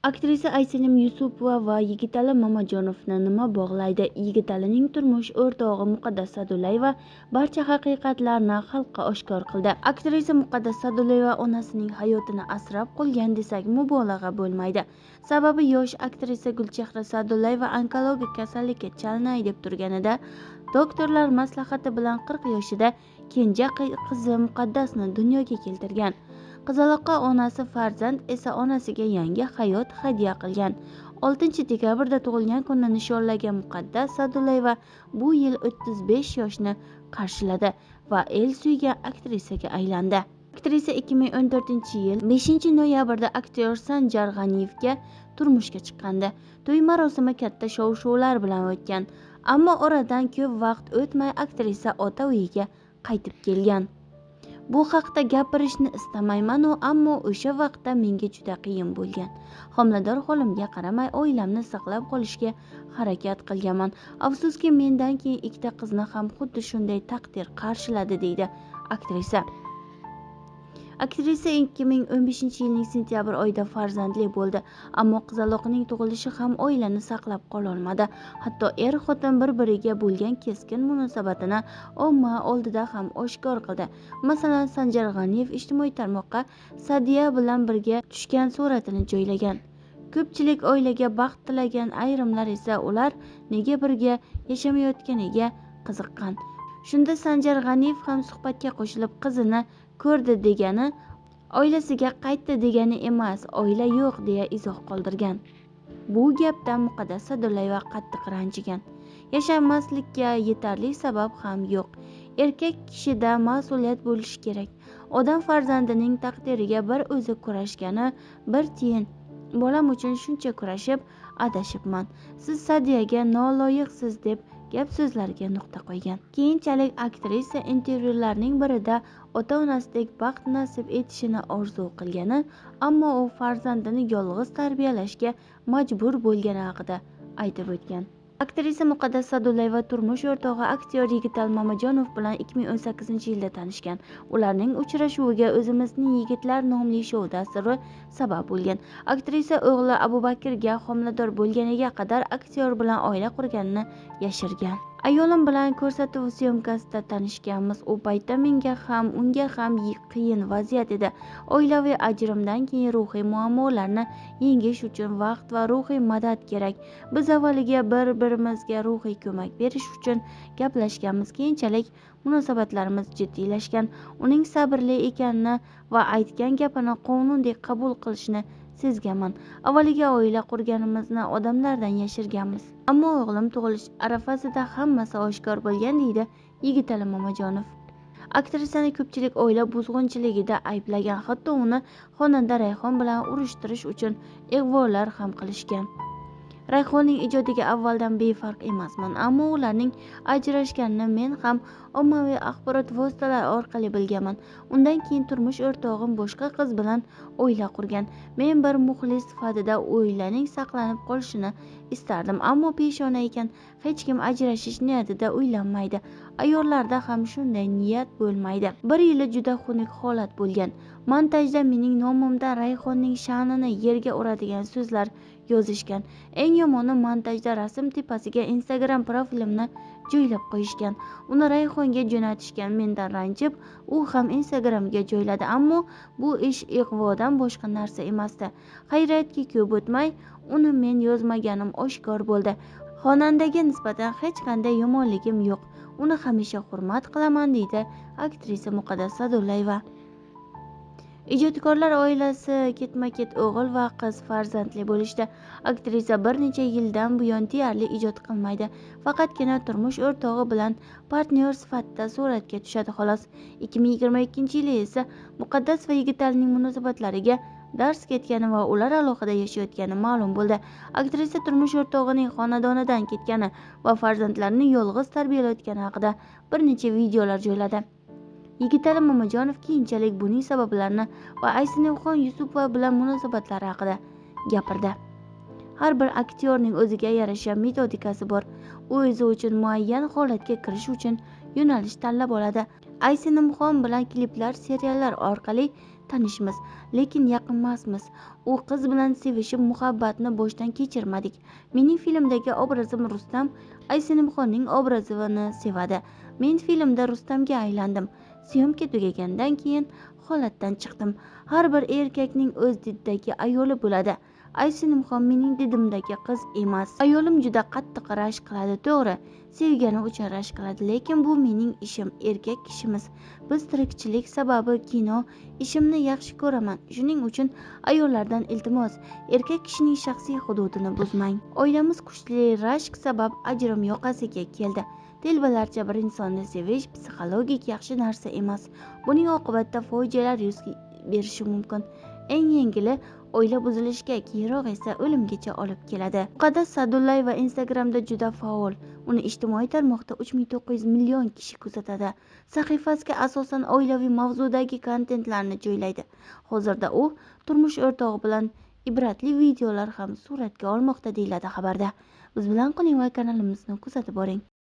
Aktrisa Ayselim Yusupova va Yigitali Mamajonovni nima bog'laydi? Yigitalining turmush o'rtog'i Muqaddas Sa'dullayeva barcha haqiqatlarni xalqqa oshkor qildi. Aktrisa Muqaddas Sa'dullayeva onasining hayotini asrab qolgan desak mubolag'a bo'lmaydi. Sababi yosh aktrisa Gulchehra Sa'dullayeva onkologik kasallikka chalinay deb turganida doktorlar maslahati bilan 40 yoshida kenja qizi Muqaddasni dunyoga keltirgan. Qizaloqqa onasi, farzand esa onasiga yangi hayot hadya qilgan. 6-dekabrda tug'ilgan kunini nishonlagan Muqaddas Sa'dullayeva bu yil 35 yoshni qarshiladi va el suygan aktrisaga aylandi. Aktrisa 2014-yil 5-noyabrda aktyor Sanjar G'aniyevga turmushga chiqqandi. To'y marosimi katta shov-shuvlar bilan o'tgan, ammo oradan ko'p vaqt o'tmay aktrisa ota uyiga qaytib kelgan. Bu haqda gapirishni istamayman, ammo o'sha vaqtda menga juda qiyin bo'lgan. Homilador holimga qaramay oilamni saqlab qolishga harakat qilganman. Afsuski, mendan keyin ikkita qizni ham xuddi shunday taqdir qarshiladi, deydi aktrisa. Aktrisa 2015-yilning sentyabr oyida farzandli bo'ldi, ammo qizaloqning tug'ilishi ham oilani saqlab qololmadi. Hatto er-xotin bir-biriga bo'lgan keskin munosabatini omma oldida ham oshkor qildi. Masalan, Sanjar G'aniyev ijtimoiy tarmoqqa Sadiya bilan birga tushgan suratini joylagan. Ko'pchilik oilaga baxt tilagan, ayrimlar esa ular nega birga yashamayotganiga qiziqqan. Shunda Sanjar G'aniyev ham suhbatga qo'shilib, qizini ko'rdi degani oilasiga qaytdi degani emas, oila yo'q deya izoh qoldirgan. Bu gapdan Muqaddas Sa'dullayeva qattiq ranjigan. Yashamaslikka yetarli sabab ham yo'q. Erkak kishida mas'uliyat bo'lishi kerak. Odam farzandining taqdiriga bir o'zi kurashgani bir tiyin. Bolam uchun shuncha kurashib, adashibman. Siz Sadiyaga noloyiqsiz deb gap so'zlarga nuqta qo'ygan. Keyinchalik aktrisa intervyularning birida ota-onasidek baxt nasib etishini orzu qilgani, ammo u farzandini yolg'iz tarbiyalashga majbur bo'lgani haqida aytib o'tgan. Aktrisa Muqaddas Sa'dullayeva turmush o'rtog'i aktyor Yigitali Mamajonov bilan 2018-yilda tanishgan. Ularning uchrashuviga O'zimizning yigitlar nomli shou dasturi sabab bo'lgan. Aktrisa o'g'li Abubakirga homilador bo'lganiga qadar aktyor bilan oila qurganini yashirgan. Ayolim bilan ko'rsatuv syomkasida tanishganmiz. U paytda menga ham, unga ham qiyin vaziyat edi. Oilaviy ajrimdan keyin ruhiy muammolarni yengish uchun vaqt va ruhiy madad kerak. Biz avvaliga bir-birimizga ruhiy ko'mak berish uchun gaplashganmiz. Keyinchalik munosabatlarimiz jiddiylashgan. Uning sabrli ekanini va aytgan gapini qonundek qabul qilishini sezganman. Avvaliga oila qurganimizni odamlardan yashirganmiz. Ammo o'g'lim tug'ilish arafasida hammasi oshkor bo'lgan, deydi Yigitali Mamajonov. Aktrisani ko'pchilik oila buzg'unchiligida ayblagan, hatto uni xonanda Rayhon bilan urushtirish uchun ig'volar ham qilishgan. Rayhonning ijodiga avvaldan befarq emasman, ammo ularning ajrashganini men ham ommaviy axborot vositalari orqali bilganman. Undan keyin turmush o'rtog'im boshqa qiz bilan oila qurgan. Men bir muxlis sifatida oilaning saqlanib qolishini istardim, ammo peshona ekan, hech kim ajrashish niyatida uylanmaydi. Ayollarda ham shunday niyat bo'lmaydi. Bir yili juda xunuk holat bo'lgan. Montajda mening nomimdan Rayhonning sha'nini yerga uradigan so'zlar yozishgan. Eng yomoni, montajda rasm tepasiga Instagram profilimni joylab qo'yishgan. Uni Rayhonga jo'natishgan. Mendan ranjib, u ham Instagramga joyladi, ammo bu ish ig'vodan boshqa narsa emasdi. Xayriyatki, ko'p o'tmay uni men yozmaganim oshkor bo'ldi. Xonandaga nisbatan hech qanday yomonligim yo'q. Uni hamisha hurmat qilaman, deydi aktrisa Muqaddas Sa'dullayeva. Ijodkorlar oilasi ketma-ket o'g'il va qiz farzandli bo'lishdi. Aktrisa bir necha yildan buyon deyarli ijod qilmaydi. Faqatgina turmush o'rtog'i bilan partnyor sifatida suratga tushadi, xolos. 2022-yili esa Muqaddas va Yigitalining munosabatlariga dars ketgani va ular alohida yashayotgani ma'lum bo'ldi. Aktrisa turmush o'rtog'ining xonadonidan ketgani va farzandlarini yolg'iz tarbiyalayotgani haqida bir necha videolar joyladi. Yigitali Mamajonov keyinchalik buning sabablarini va Ayselim Yusupova bilan munosabatlari haqida gapirdi. Har bir aktyorning o'ziga yarasha metodikasi bor. U o'zi uchun muayyan holatga kirish uchun yo'nalish tanlab oladi. Ayselim bilan kliplar, seriallar orqali tanishmiz, lekin yaqin emasmiz. U qiz bilan sevishib muhabbatni boshdan kechirmadik. Mening filmdagi obrazim Rustam Aysinimxonning obrazini sevadi. Men filmda Rustamga aylandim. Syomka tugagandan keyin holatdan chiqdim. Har bir erkakning o'z dididagi ayoli bo'ladi. Aysinimxon mening didimdagi qiz emas. Ayolim juda qattiq rashk qiladi, to'g'ri. Sevgani uchun rashk qiladi, lekin bu mening ishim, erkak kishimiz. Biz tirikchilik sababi kino, ishimni yaxshi ko'raman. Shuning uchun ayollardan iltimos, erkak kishining shaxsiy hududini buzmang. Oilamiz kuchli rashk sabab ajrim yoqasiga keldi. Telbalarcha bir insonni sevish psixologik yaxshi narsa emas. Buning oqibatida fojialar yuz berishi mumkin. Eng yengili oila buzilishiga, keyinroq esa o'limgacha olib keladi. Muqaddas Sa'dullayeva Instagramda juda faol. Uni ijtimoiy tarmoqda 3900 million kishi kuzatadi. Sahifasiga asosan oilaviy mavzudagi kontentlarni joylaydi. Hozirda u turmush o'rtog'i bilan ibratli videolar ham suratga olmoqda, deyiladi xabarda. Biz bilan qoling va kanalimizni kuzatib boring.